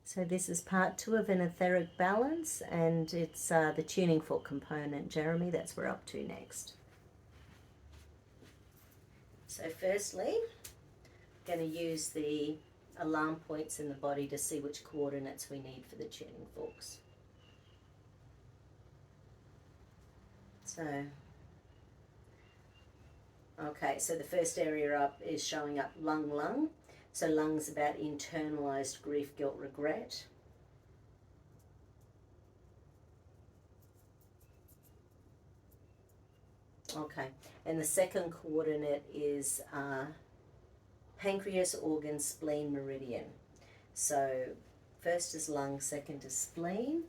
So this is part 2 of an etheric balance, and it's the tuning fork component, Jeremy. That's what we're up to next. So firstly, I'm going to use the alarm points in the body to see which coordinates we need for the tuning forks. So, okay, so the first area up is showing up lung. So lung's about internalized grief, guilt, regret. Okay, and the second coordinate is pancreas, organ, spleen, meridian. So first is lung, second is spleen.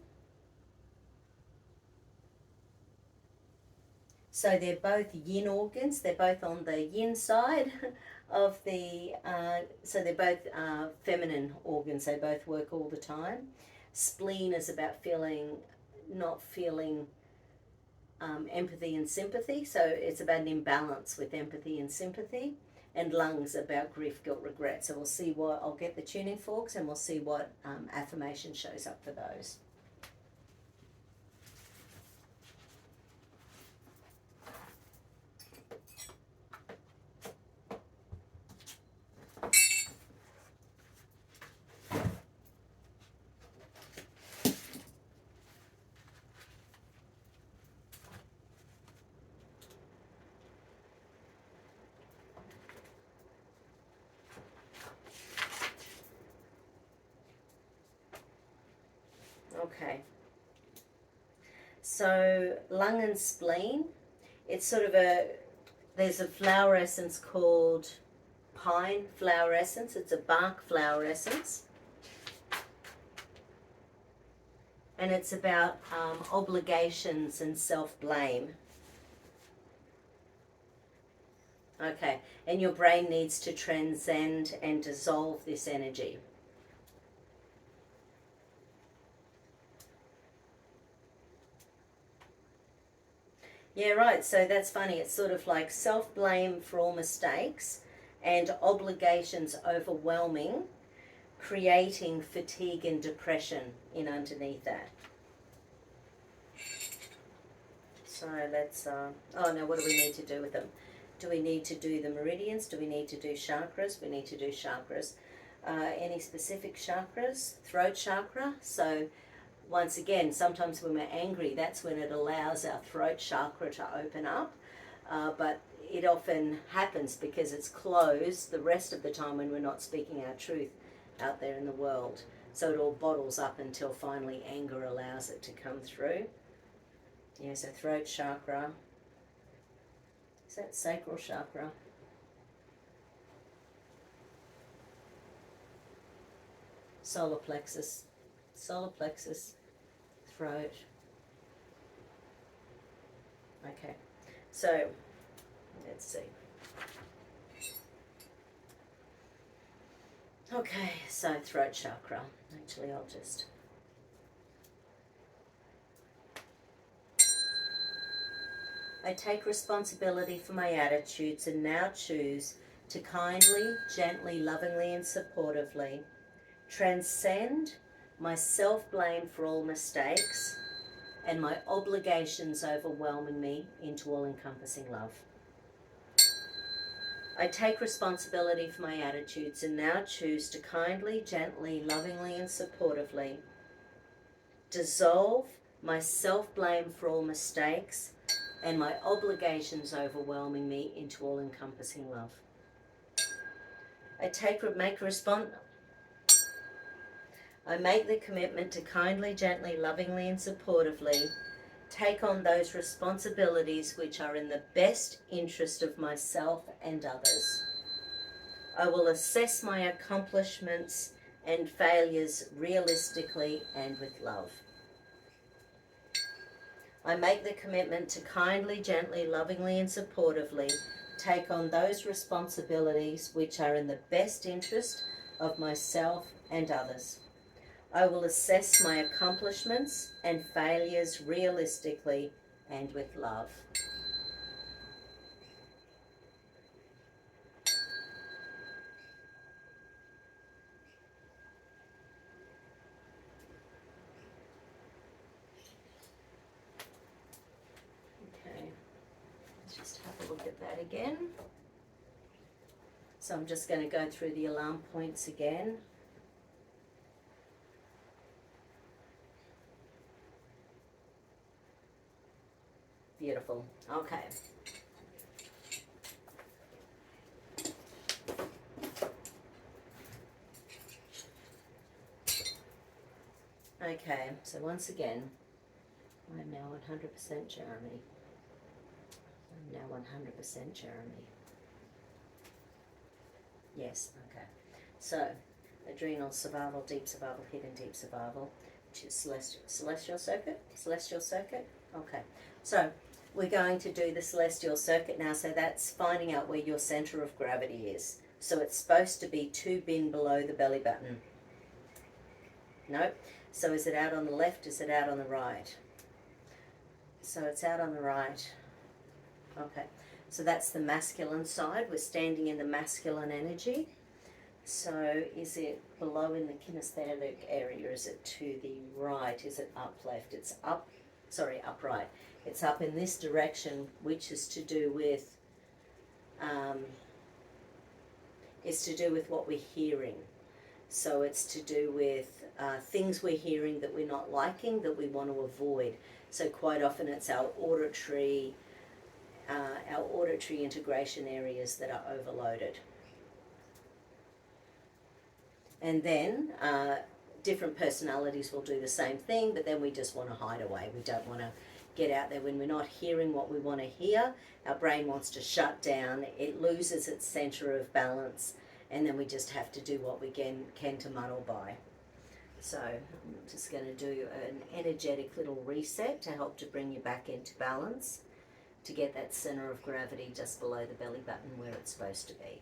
So they're both yin organs. They're both on the yin side of the, so they're both feminine organs. They both work all the time. Spleen is about not feeling empathy and sympathy. So it's about an imbalance with empathy and sympathy. And lungs about grief, guilt, regret. So we'll see what, I'll get the tuning forks and we'll see what affirmation shows up for those. Okay, so lung and spleen, it's sort of there's a flower essence called pine flower essence. It's a bark flower essence. And it's about obligations and self-blame. Okay, and your brain needs to transcend and dissolve this energy. Yeah, right. So that's funny. It's sort of like self-blame for all mistakes and obligations overwhelming, creating fatigue and depression in underneath that. So let's, oh no, what do we need to do with them? Do we need to do the meridians? Do we need to do chakras? We need to do chakras. Any specific chakras? Throat chakra. So once again, sometimes when we're angry, that's when it allows our throat chakra to open up. But it often happens because it's closed the rest of the time when we're not speaking our truth out there in the world. So it all bottles up until finally anger allows it to come through. Yeah, so throat chakra. Is that sacral chakra? Solar plexus. Throat. Okay, so let's see. Okay, so throat chakra. Actually, I'll just... I take responsibility for my attitudes and now choose to kindly, gently, lovingly, and supportively transcend my self-blame for all mistakes and my obligations overwhelming me into all-encompassing love. I take responsibility for my attitudes and now choose to kindly, gently, lovingly, and supportively dissolve my self-blame for all mistakes and my obligations overwhelming me into all-encompassing love. I make the commitment to kindly, gently, lovingly, and supportively take on those responsibilities which are in the best interest of myself and others. I will assess my accomplishments and failures realistically and with love. I make the commitment to kindly, gently, lovingly, and supportively take on those responsibilities which are in the best interest of myself and others. I will assess my accomplishments and failures realistically and with love. look at that again. So I'm just going to go through the alarm points again. Beautiful. Okay. Okay, so once again, I'm now 100% Jeremy. I'm now 100% Jeremy. Yes, okay. So, adrenal, survival, deep survival, hidden deep survival, which is celestial circuit. Okay. So, we're going to do the celestial circuit now. So that's finding out where your center of gravity is. So it's supposed to be 2 bin below the belly button. Nope. So is it out on the left? Is it out on the right? So it's out on the right. Okay. So that's the masculine side. We're standing in the masculine energy. So is it below in the kinesthetic area? Is it to the right? Is it up left? It's up, sorry, upright. It's up in this direction, which is to do with what we're hearing. So it's to do with things we're hearing that we're not liking, that we want to avoid. So quite often it's our auditory integration areas that are overloaded. And then different personalities will do the same thing, but then we just want to hide away. We don't want to get out there. When we're not hearing what we want to hear, our brain wants to shut down. It loses its center of balance, and then we just have to do what we can to muddle by. So I'm just going to do an energetic little reset to help to bring you back into balance, to get that center of gravity just below the belly button where it's supposed to be.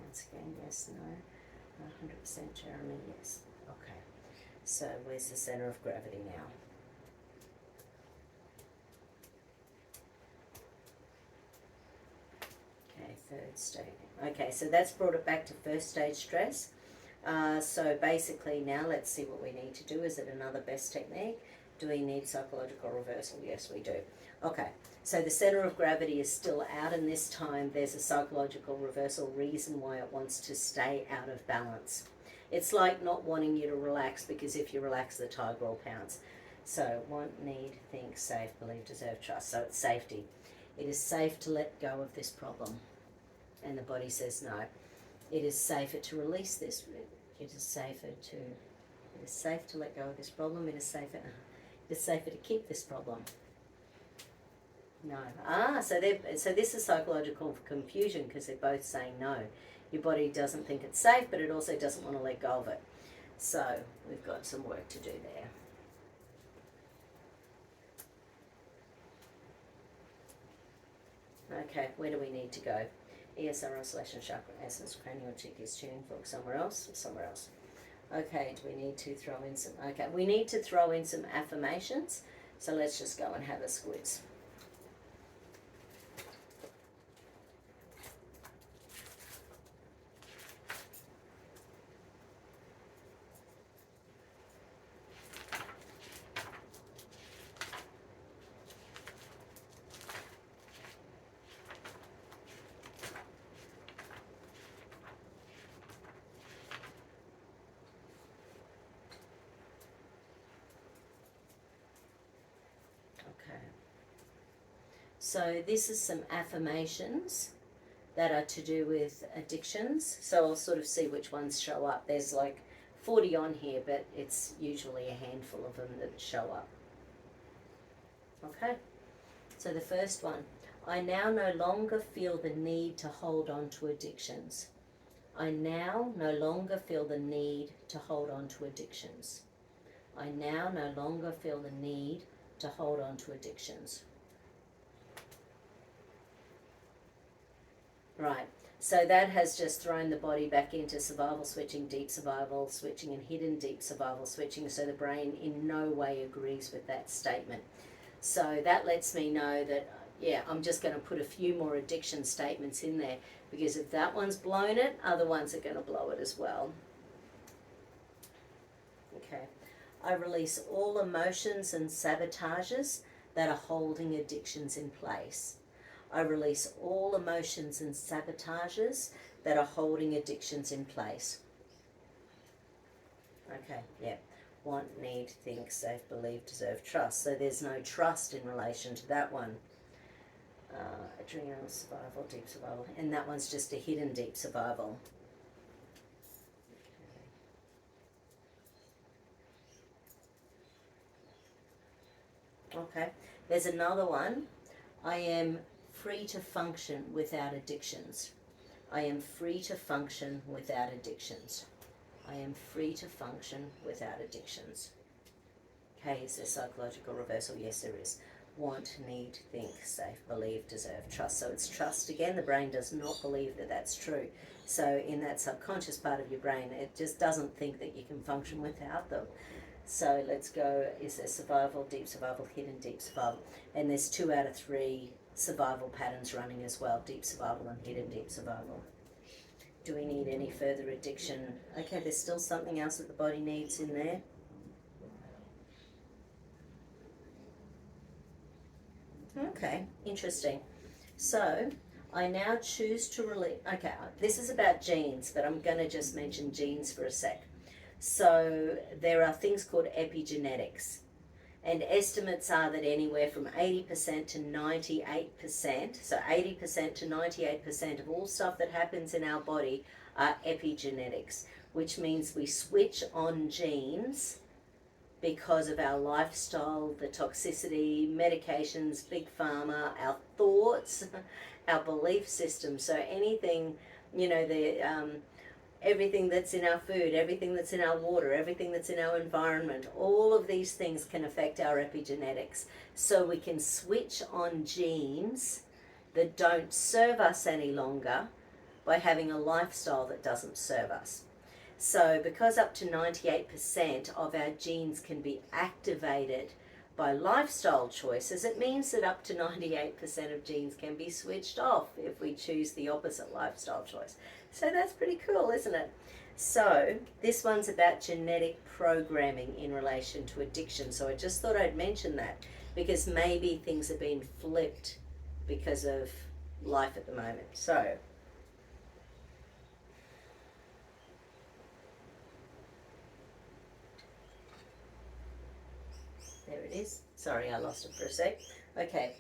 Once again, yes, no, 100% Jeremy, yes. Okay, so where's the center of gravity now? Okay, third stage. Okay, so that's brought it back to first stage stress. So basically now let's see what we need to do. Is it another best technique? Do we need psychological reversal? Yes, we do. Okay, so the center of gravity is still out, and this time there's a psychological reversal reason why it wants to stay out of balance. It's like not wanting you to relax, because if you relax, the tiger will pounce. So want, need, think, safe, believe, deserve, trust. So it's safety. It is safe to let go of this problem. And the body says no. It is safer to release this. It is safe to let go of this problem. It is safer to keep this problem. No. So this is psychological confusion, because they're both saying no. Your body doesn't think it's safe, but it also doesn't want to let go of it. So we've got some work to do there. Okay, where do we need to go? ESR/chakra essence, cranial cheek is tuned, for somewhere else. Okay, do we need to throw in some, okay, we need to throw in some affirmations. So let's just go and have a squiz. So this is some affirmations that are to do with addictions. So I'll sort of see which ones show up. There's like 40 on here, but it's usually a handful of them that show up. Okay, so the first one, I now no longer feel the need to hold on to addictions. I now no longer feel the need to hold on to addictions. I now no longer feel the need to hold on to addictions. Right, so that has just thrown the body back into survival switching, deep survival switching, and hidden deep survival switching, so the brain in no way agrees with that statement. So that lets me know that, yeah, I'm just going to put a few more addiction statements in there, because if that one's blown it, other ones are going to blow it as well. Okay, I release all emotions and sabotages that are holding addictions in place. I release all emotions and sabotages that are holding addictions in place. Okay, yeah. Want, need, think, safe, believe, deserve, trust. So there's no trust in relation to that one. Adrenal, survival, deep survival. And that one's just a hidden deep survival. Okay, there's another one. I am free to function without addictions. I am free to function without addictions. I am free to function without addictions. Okay, is there psychological reversal? Yes, there is. Want, need, think, safe, believe, deserve, trust. So it's trust again. The brain does not believe that that's true. So in that subconscious part of your brain, it just doesn't think that you can function without them. So let's go, is there survival, deep survival, hidden deep survival? And there's 2 out of 3 survival patterns running as well, deep survival and hidden deep survival. Do we need any further addiction? Okay, there's still something else that the body needs in there. Okay, interesting. So I now choose to release, okay, this is about genes, but I'm going to just mention genes for a sec. So there are things called epigenetics, and estimates are that anywhere from 80% to 98%, so 80% to 98% of all stuff that happens in our body are epigenetics, which means we switch on genes because of our lifestyle, the toxicity, medications, big pharma, our thoughts, our belief system. So anything, everything that's in our food, everything that's in our water, everything that's in our environment, all of these things can affect our epigenetics. So we can switch on genes that don't serve us any longer by having a lifestyle that doesn't serve us. So because up to 98% of our genes can be activated by lifestyle choices, it means that up to 98% of genes can be switched off if we choose the opposite lifestyle choice. So that's pretty cool, isn't it? So this one's about genetic programming in relation to addiction. So I just thought I'd mention that because maybe things have been flipped because of life at the moment. So there it is. Sorry, I lost it for a sec. Okay.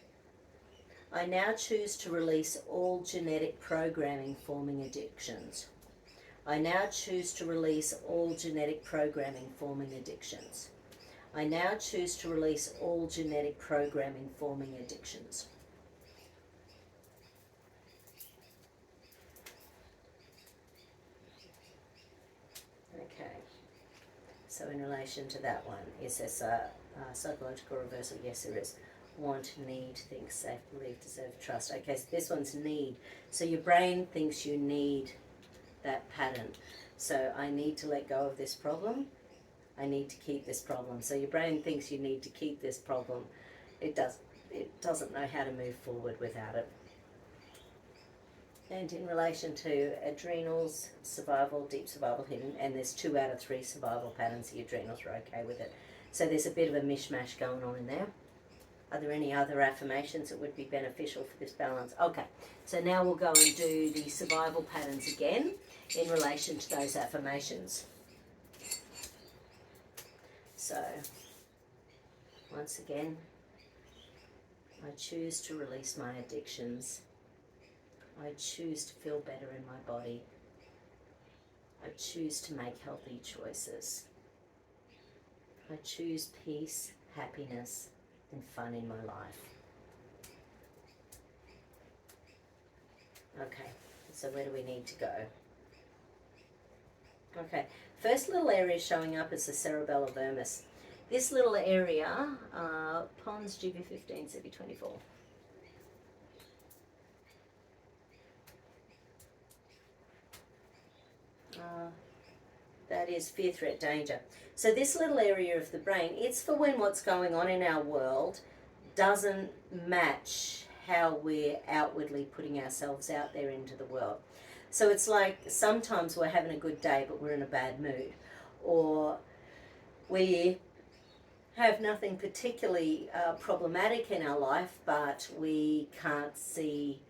I now choose to release all genetic programming forming addictions. I now choose to release all genetic programming forming addictions. I now choose to release all genetic programming forming addictions. Okay. So in relation to that one, is this a psychological reversal? Yes, there is. Want, need, think, safe, believe, deserve, trust. Okay, so this one's need. So your brain thinks you need that pattern. So I need to let go of this problem. I need to keep this problem. So your brain thinks you need to keep this problem. It doesn't know how to move forward without it. And in relation to adrenals, survival, deep survival, hidden, and there's 2 out of 3 survival patterns, the adrenals are okay with it. So there's a bit of a mishmash going on in there. Are there any other affirmations that would be beneficial for this balance? Okay, so now we'll go and do the survival patterns again in relation to those affirmations. So, once again, I choose to release my addictions. I choose to feel better in my body. I choose to make healthy choices. I choose peace, happiness, and fun in my life. Okay, so where do we need to go? Okay, first little area showing up is the cerebellum vermis. This little area, Pons GB15, CB24. That is fear, threat, danger. So this little area of the brain, it's for when what's going on in our world doesn't match how we're outwardly putting ourselves out there into the world. So it's like sometimes we're having a good day but we're in a bad mood, or we have nothing particularly problematic in our life but we can't see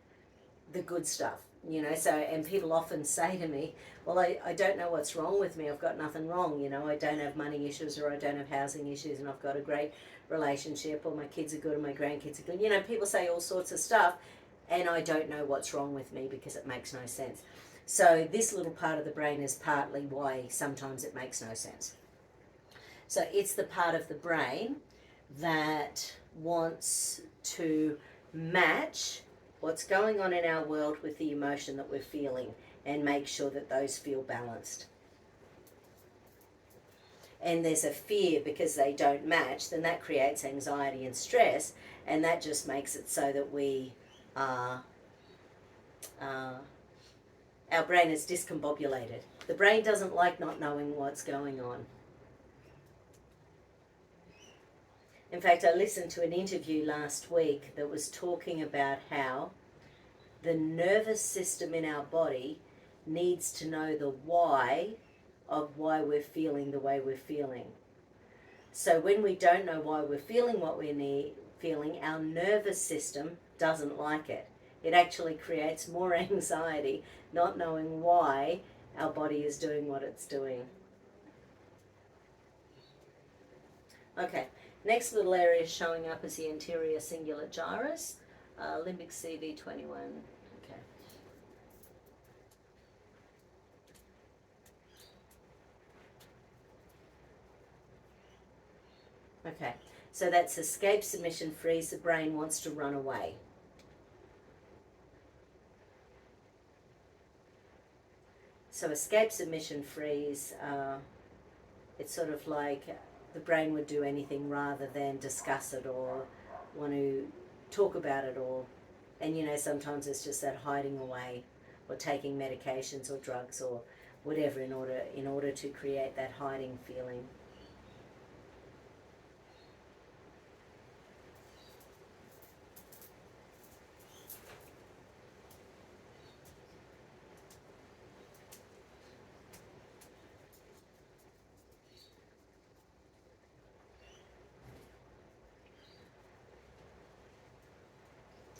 the good stuff, you know. So, and people often say to me, well, I don't know what's wrong with me, I've got nothing wrong, you know, I don't have money issues, or I don't have housing issues, and I've got a great relationship, or my kids are good, or my grandkids are good, you know. People say all sorts of stuff, and I don't know what's wrong with me because it makes no sense. So this little part of the brain is partly why sometimes it makes no sense. So it's the part of the brain that wants to match what's going on in our world with the emotion that we're feeling and make sure that those feel balanced. And there's a fear because they don't match, then that creates anxiety and stress, and that just makes it so that we are, our brain is discombobulated. The brain doesn't like not knowing what's going on. In fact, I listened to an interview last week that was talking about how the nervous system in our body needs to know the why of why we're feeling the way we're feeling. So when we don't know why we're feeling what we're feeling, our nervous system doesn't like it. It actually creates more anxiety, not knowing why our body is doing what it's doing. Okay, next little area showing up is the anterior cingulate gyrus, limbic CV21. Okay. Okay, so that's escape, submission, freeze. The brain wants to run away. So escape, submission, freeze, it's sort of like the brain would do anything rather than discuss it or want to talk about it, or, and you know, sometimes it's just that hiding away or taking medications or drugs or whatever in order to create that hiding feeling.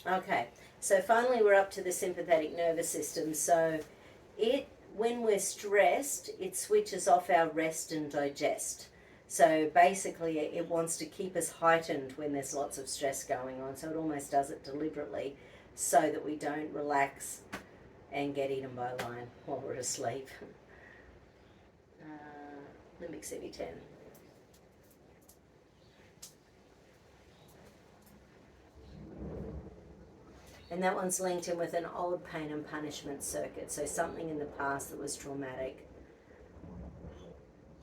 Okay, so finally we're up to the sympathetic nervous system. So when we're stressed, it switches off our rest and digest. So basically it wants to keep us heightened when there's lots of stress going on. So it almost does it deliberately so that we don't relax and get eaten by a lion while we're asleep. Limbic CV10. And that one's linked in with an old pain and punishment circuit, so something in the past that was traumatic.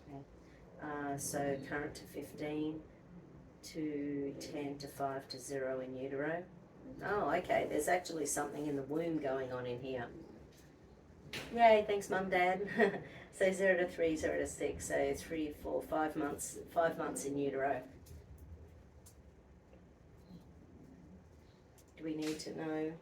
Okay. So current to 15, to 10, to 5, to 0 in utero. Oh, okay, there's actually something in the womb going on in here. Yay, thanks Mum, Dad. So 0 to 3, 0 to 6, so 3, 4, 5 months, 5 months in utero. Do we need to know?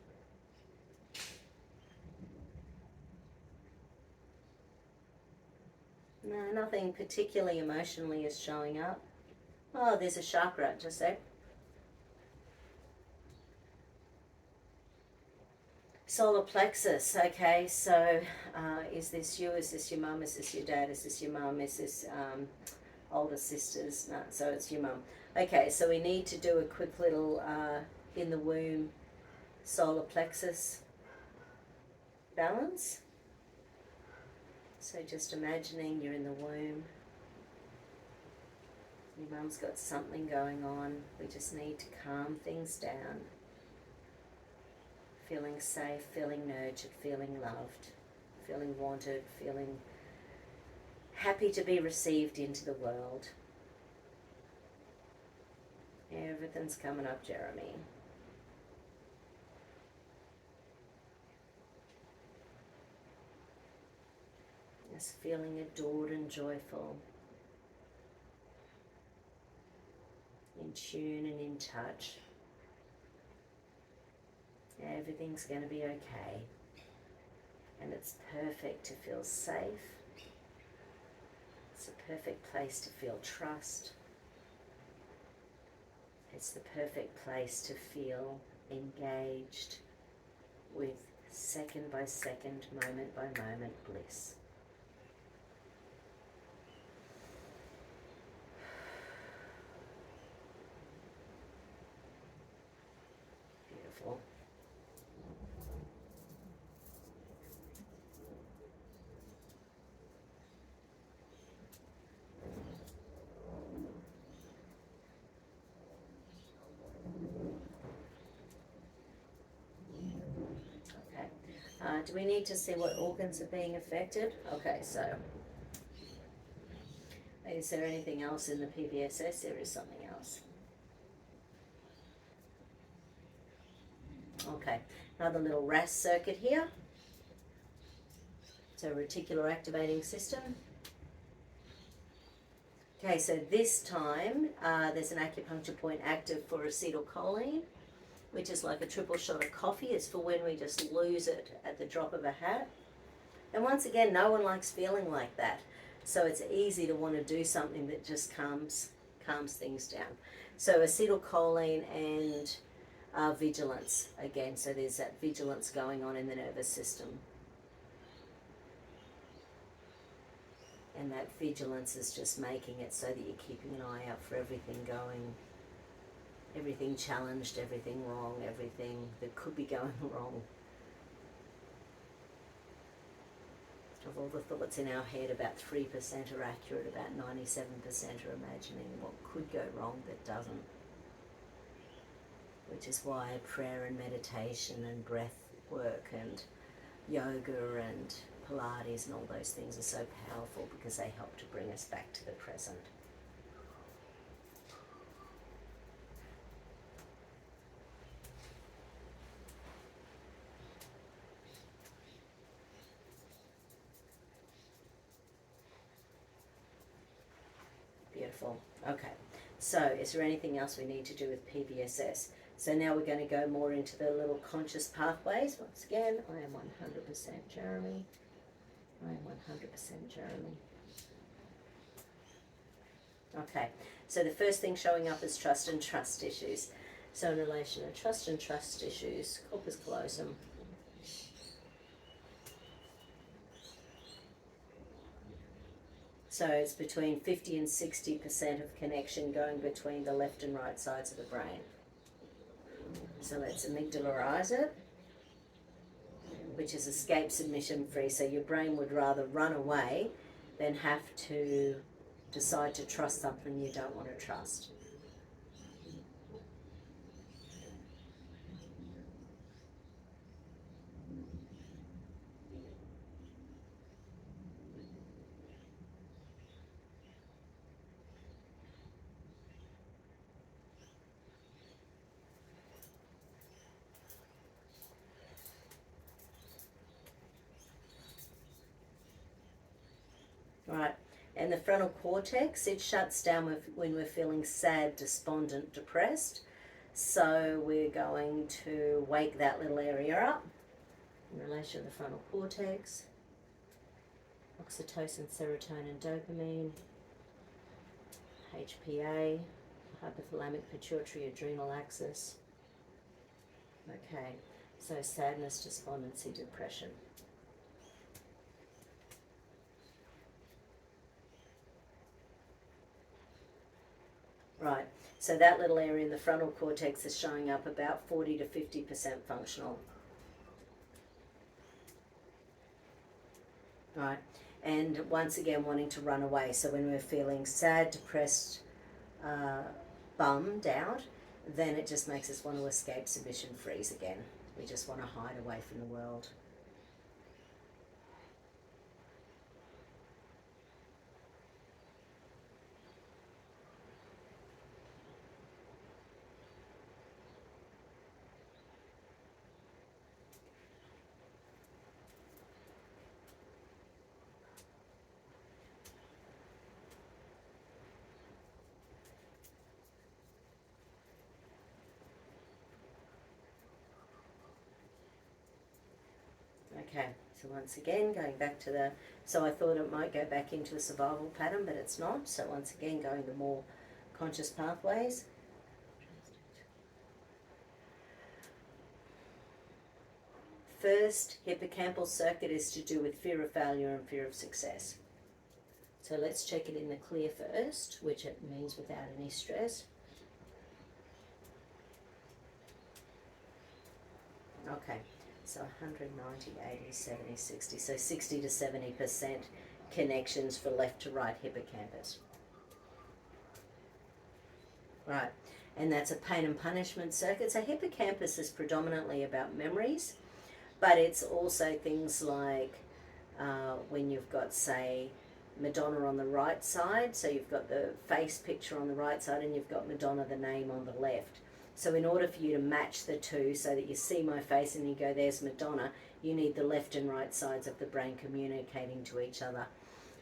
No, nothing particularly emotionally is showing up. Oh, there's a chakra, just a sec. Solar plexus, okay, so is this you, is this your mum, is this your dad, is this your mum, is this older sisters? No, so it's your mum. Okay, so we need to do a quick little in the womb solar plexus. balance. So just imagining you're in the womb. Your mum's got something going on. We just need to calm things down. Feeling safe, feeling nurtured, feeling loved, feeling wanted, feeling happy to be received into the world. Everything's coming up, Jeremy. Just feeling adored and joyful. In tune and in touch. Everything's going to be okay. And it's perfect to feel safe. It's a perfect place to feel trust. It's the perfect place to feel engaged with second by second, moment by moment bliss. Beautiful. Do we need to see what organs are being affected? Okay, so is there anything else in the PBSS? There is something else. Okay, another little RAS circuit here. So reticular activating system. Okay, so this time there's an acupuncture point active for acetylcholine, which is like a triple shot of coffee. It's for when we just lose it at the drop of a hat. And once again, no one likes feeling like that. So it's easy to want to do something that just calms things down. So acetylcholine and vigilance again. So there's that vigilance going on in the nervous system. And that vigilance is just making it so that you're keeping an eye out for everything going, everything challenged, everything wrong, everything that could be going wrong. Of all the thoughts in our head, about 3% are accurate, about 97% are imagining what could go wrong that doesn't. Which is why prayer and meditation and breath work and yoga and Pilates and all those things are so powerful, because they help to bring us back to the present. Beautiful. Okay, so is there anything else we need to do with PBSS? So now we're going to go more into the little conscious pathways. Once again, I am 100% Jeremy. I am 100% Jeremy. Okay, so the first thing showing up is trust and trust issues. So in relation to trust and trust issues, corpus callosum. So it's between 50 and 60% of connection going between the left and right sides of the brain. So let's amygdalarize it, which is escape submission free. So your brain would rather run away than have to decide to trust something you don't want to trust. Right, and the frontal cortex, it shuts down when we're feeling sad, despondent, depressed. So we're going to wake that little area up in relation to the frontal cortex. Oxytocin, serotonin, dopamine, HPA, hypothalamic pituitary adrenal axis. Okay, so sadness, despondency, depression. Right, so that little area in the frontal cortex is showing up about 40 to 50% functional. right? And once again, wanting to run away. So when we're feeling sad, depressed, bummed out, then it just makes us want to escape, submission, freeze again. We just want to hide away from the world. Okay, so once again, going back to the, so I thought it might go back into a survival pattern, but it's not. So once again, going to more conscious pathways. First hippocampal circuit is to do with fear of failure and fear of success. So let's check it in the clear first, which it means without any stress. Okay, so 190, 80, 70, 60. So 60 to 70% connections for left to right hippocampus. Right, and that's a pain and punishment circuit. So hippocampus is predominantly about memories, but it's also things like when you've got, say, Madonna on the right side, so you've got the face picture on the right side and you've got Madonna, the name, on the left. So in order for you to match the two so that you see my face and you go, there's Madonna, you need the left and right sides of the brain communicating to each other.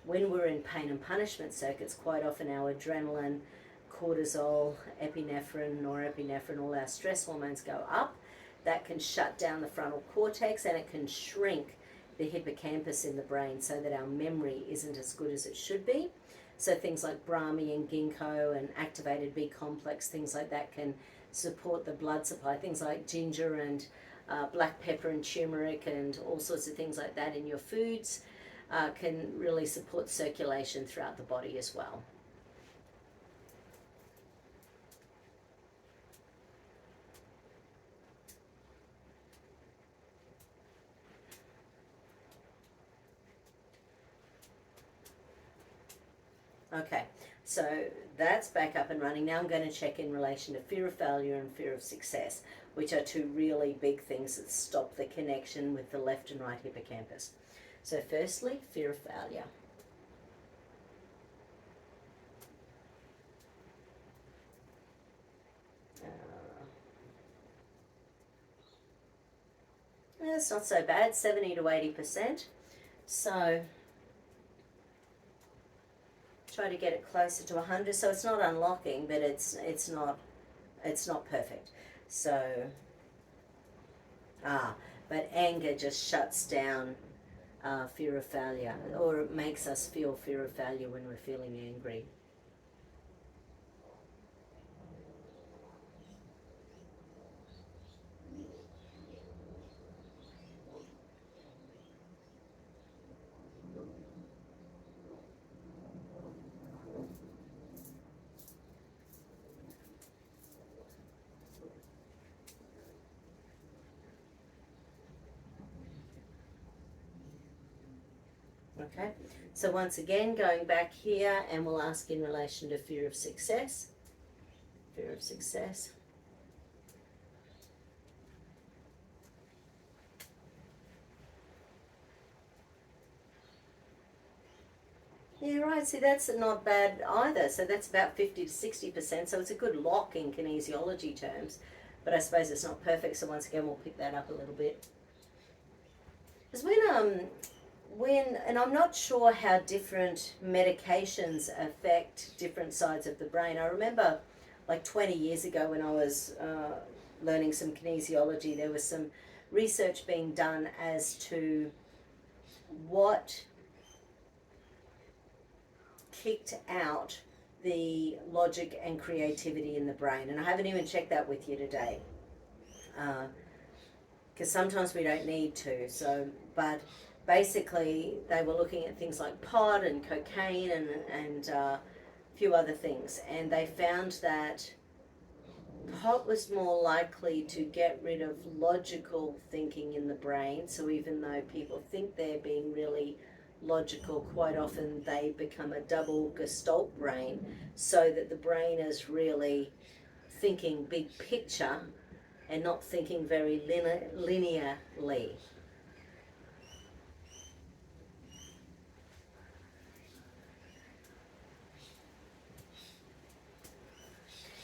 When we're in pain and punishment circuits, quite often our adrenaline, cortisol, epinephrine, norepinephrine, all our stress hormones go up. That can shut down the frontal cortex and it can shrink the hippocampus in the brain so that our memory isn't as good as it should be. So things like Brahmi and ginkgo and activated B complex, things like that can support the blood supply. Things like ginger and black pepper and turmeric and all sorts of things like that in your foods can really support circulation throughout the body as well. Okay, so that's back up and running. Now I'm going to check in relation to fear of failure and fear of success, which are two really big things that stop the connection with the left and right hippocampus. So firstly, fear of failure. It's not so bad, 70 to 80%. So try to get it closer to 100. So it's not unlocking, but it's not perfect. So but anger just shuts down fear of failure, or it makes us feel fear of failure when we're feeling angry. Okay, so once again, going back here, and we'll ask in relation to fear of success. Fear of success. Yeah, right, see, that's not bad either. So that's about 50 to 60%, so it's a good lock in kinesiology terms. But I suppose it's not perfect, so once again, we'll pick that up a little bit. Because and I'm not sure how different medications affect different sides of the brain. I remember like 20 years ago when I was learning some kinesiology, there was some research being done as to what kicked out the logic and creativity in the brain. And I haven't even checked that with you today. Because sometimes we don't need to. So, but basically they were looking at things like pot and cocaine and a few other things, and they found that pot was more likely to get rid of logical thinking in the brain. So even though people think they're being really logical, quite often they become a double gestalt brain, so that the brain is really thinking big picture and not thinking very linearly.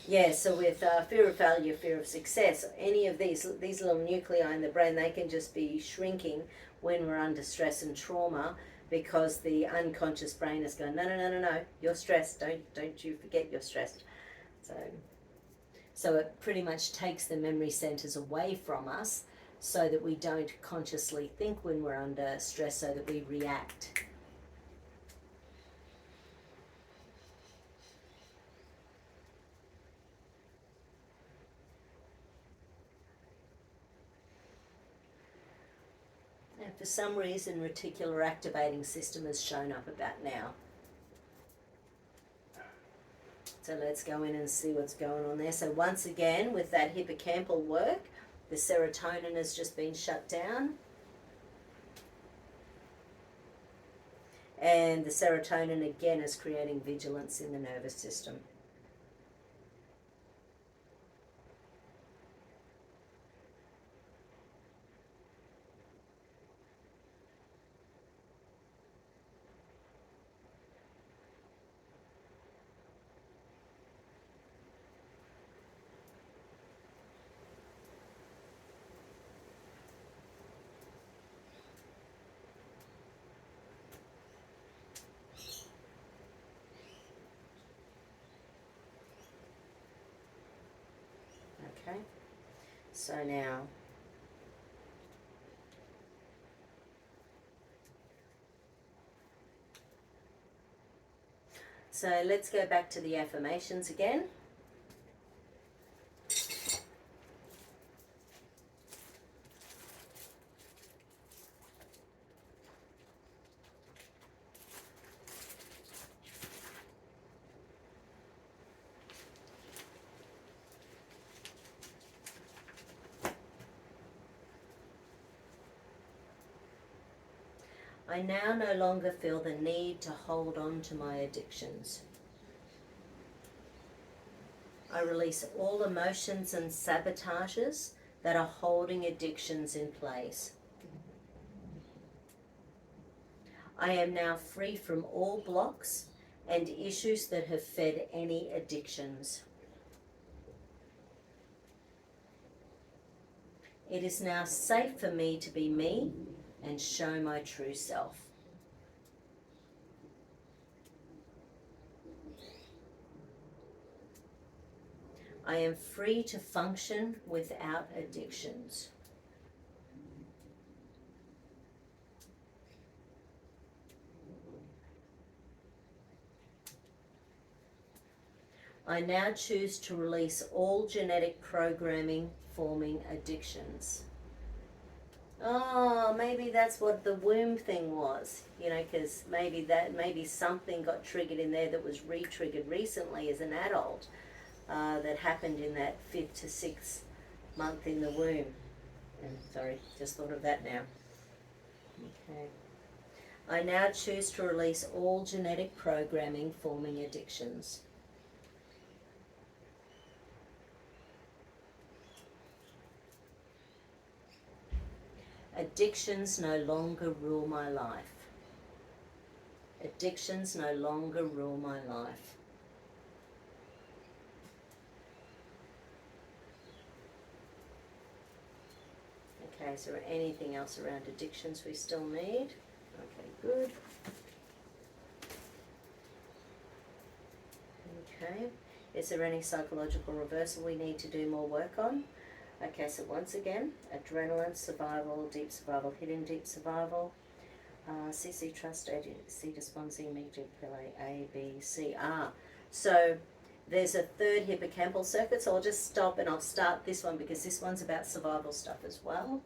Yeah, so with fear of failure, fear of success, any of these little nuclei in the brain, they can just be shrinking when we're under stress and trauma, because the unconscious brain is going, no, no, no, no, no, you're stressed. Don't you forget you're stressed. So it pretty much takes the memory centers away from us, so that we don't consciously think when we're under stress, so that we react. And for some reason, reticular activating system has shown up about now. So let's go in and see what's going on there. So once again, with that hippocampal work, the serotonin has just been shut down. And the serotonin again is creating vigilance in the nervous system. Okay, so now let's go back to the affirmations again. I now no longer feel the need to hold on to my addictions. I release all emotions and sabotages that are holding addictions in place. I am now free from all blocks and issues that have fed any addictions. It is now safe for me to be me and show my true self. I am free to function without addictions. I now choose to release all genetic programming forming addictions. Oh, maybe that's what the womb thing was, because maybe something got triggered in there that was re-triggered recently as an adult, that happened in that 5th to 6th month in the womb. Sorry, just thought of that now. Okay. I now choose to release all genetic programming forming addictions. Addictions no longer rule my life. Addictions no longer rule my life. Okay, is there anything else around addictions we still need? Okay, good. Okay, is there any psychological reversal we need to do more work on? Okay, so once again, adrenaline, survival, deep survival, hidden deep survival, CC trust agency, desponding, manipulate, A, B, C, R. So there's a third hippocampal circuit, so I'll just stop and I'll start this one because this one's about survival stuff as well.